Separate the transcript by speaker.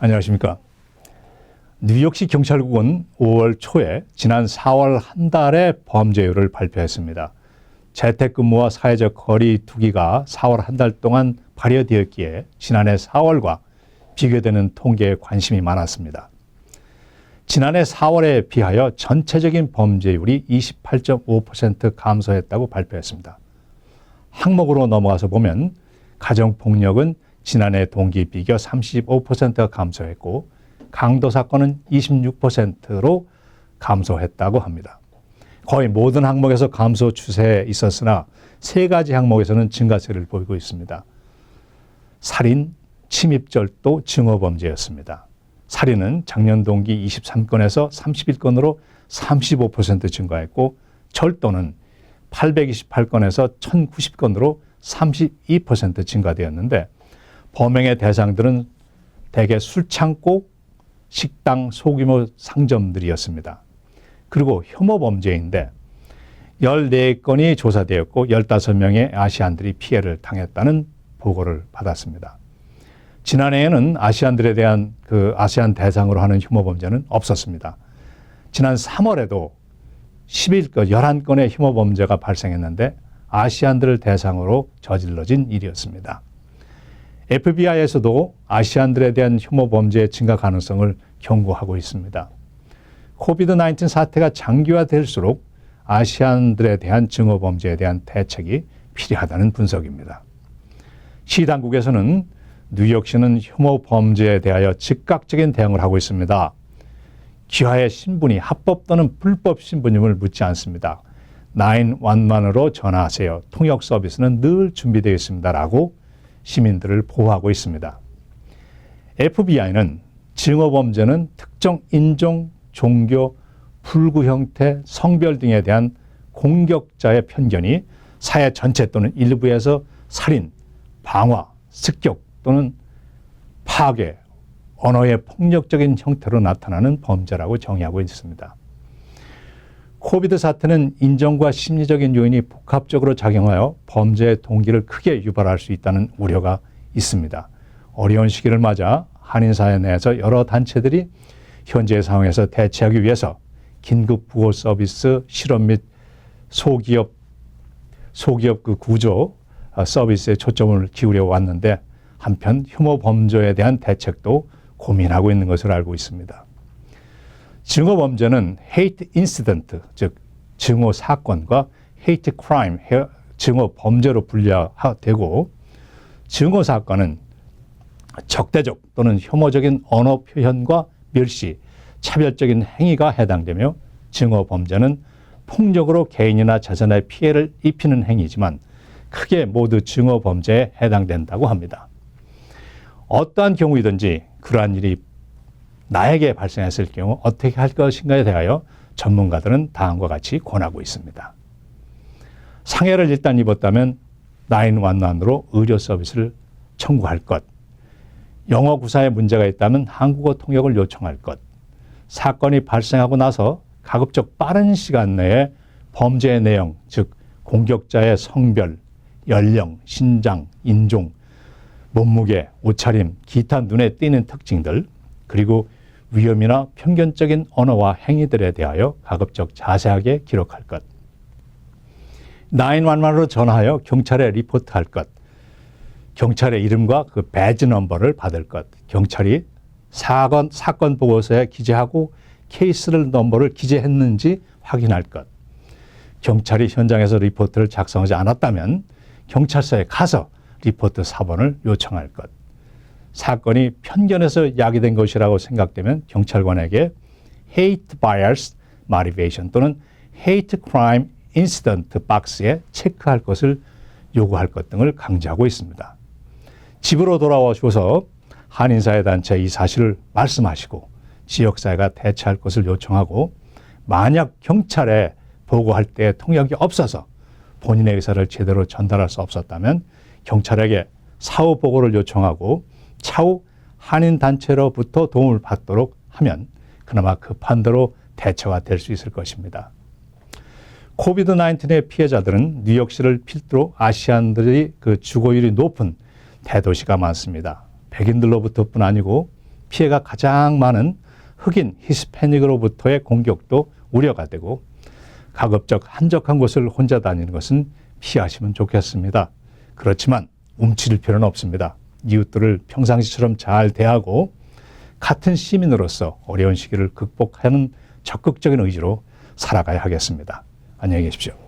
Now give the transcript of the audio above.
Speaker 1: 안녕하십니까. 뉴욕시 경찰국은 5월 초에 지난 4월 한 달의 범죄율을 발표했습니다. 재택근무와 사회적 거리 두기가 4월 한 달 동안 발효되었기에 지난해 4월과 비교되는 통계에 관심이 많았습니다. 지난해 4월에 비하여 전체적인 범죄율이 28.5% 감소했다고 발표했습니다. 항목으로 넘어가서 보면 가정폭력은 지난해 동기 비교 35%가 감소했고 강도 사건은 26%로 감소했다고 합니다. 거의 모든 항목에서 감소 추세에 있었으나 세 가지 항목에서는 증가세를 보이고 있습니다. 살인, 침입절도, 증오범죄였습니다. 살인은 작년 동기 23건에서 31건으로 35% 증가했고 절도는 828건에서 1090건으로 32% 증가되었는데 범행의 대상들은 대개 술창고, 식당, 소규모 상점들이었습니다. 그리고 혐오 범죄인데 14건이 조사되었고 15명의 아시안들이 피해를 당했다는 보고를 받았습니다. 지난해에는 아시안들에 대한 아시안 대상으로 하는 혐오 범죄는 없었습니다. 지난 3월에도 11건의 혐오 범죄가 발생했는데 아시안들을 대상으로 저질러진 일이었습니다. FBI에서도 아시안들에 대한 혐오 범죄의 증가 가능성을 경고하고 있습니다. 코비드-19 사태가 장기화될수록 아시안들에 대한 증오 범죄에 대한 대책이 필요하다는 분석입니다. 시 당국에서는 뉴욕시는 혐오 범죄에 대하여 즉각적인 대응을 하고 있습니다. 기화의 신분이 합법 또는 불법 신분임을 묻지 않습니다. 911으로 전화하세요. 통역 서비스는 늘 준비되어 있습니다라고 시민들을 보호하고 있습니다. FBI는 증오범죄는 특정 인종, 종교, 불구 형태, 성별 등에 대한 공격자의 편견이 사회 전체 또는 일부에서 살인, 방화, 습격 또는 파괴, 언어의 폭력적인 형태로 나타나는 범죄라고 정의하고 있습니다. 코비드 사태는 인정과 심리적인 요인이 복합적으로 작용하여 범죄의 동기를 크게 유발할 수 있다는 우려가 있습니다. 어려운 시기를 맞아 한인사회 내에서 여러 단체들이 현재 상황에서 대처하기 위해서 긴급 보호 서비스 실험 및 소기업 구조 서비스에 초점을 기울여 왔는데 한편 혐오 범죄에 대한 대책도 고민하고 있는 것을 알고 있습니다. 증오 범죄는 hate incident, 즉 증오 사건과 hate crime, 증오 범죄로 분류되고 증오 사건은 적대적 또는 혐오적인 언어 표현과 멸시, 차별적인 행위가 해당되며 증오 범죄는 폭력으로 개인이나 자선에 피해를 입히는 행위지만 크게 모두 증오 범죄에 해당된다고 합니다. 어떠한 경우이든지 그러한 일이 나에게 발생했을 경우 어떻게 할 것인가에 대하여 전문가들은 다음과 같이 권하고 있습니다. 상해를 일단 입었다면 911으로 의료 서비스를 청구할 것, 영어 구사에 문제가 있다면 한국어 통역을 요청할 것, 사건이 발생하고 나서 가급적 빠른 시간 내에 범죄의 내용, 즉 공격자의 성별, 연령, 신장, 인종, 몸무게, 옷차림, 기타 눈에 띄는 특징들, 그리고 위험이나 편견적인 언어와 행위들에 대하여 가급적 자세하게 기록할 것. 911으로 전화하여 경찰에 리포트할 것. 경찰의 이름과 그 배지 넘버를 받을 것. 경찰이 사건 보고서에 기재하고 케이스를 넘버를 기재했는지 확인할 것. 경찰이 현장에서 리포트를 작성하지 않았다면 경찰서에 가서 리포트 사본을 요청할 것. 사건이 편견에서 야기된 것이라고 생각되면 경찰관에게 hate bias motivation 또는 hate crime incident 박스에 체크할 것을 요구할 것 등을 강조하고 있습니다. 집으로 돌아오셔서 한인사회단체에 이 사실을 말씀하시고 지역사회가 대처할 것을 요청하고 만약 경찰에 보고할 때 통역이 없어서 본인의 의사를 제대로 전달할 수 없었다면 경찰에게 사후 보고를 요청하고 차후 한인단체로부터 도움을 받도록 하면 그나마 급한 대로 대처가 될 수 있을 것입니다. 코비드-19의 피해자들은 뉴욕시를 필두로 아시안들이 그 주거율이 높은 대도시가 많습니다. 백인들로부터뿐 아니고 피해가 가장 많은 흑인 히스패닉으로부터의 공격도 우려가 되고 가급적 한적한 곳을 혼자 다니는 것은 피하시면 좋겠습니다. 그렇지만 움츠릴 필요는 없습니다. 이웃들을 평상시처럼 잘 대하고 같은 시민으로서 어려운 시기를 극복하는 적극적인 의지로 살아가야 하겠습니다. 안녕히 계십시오.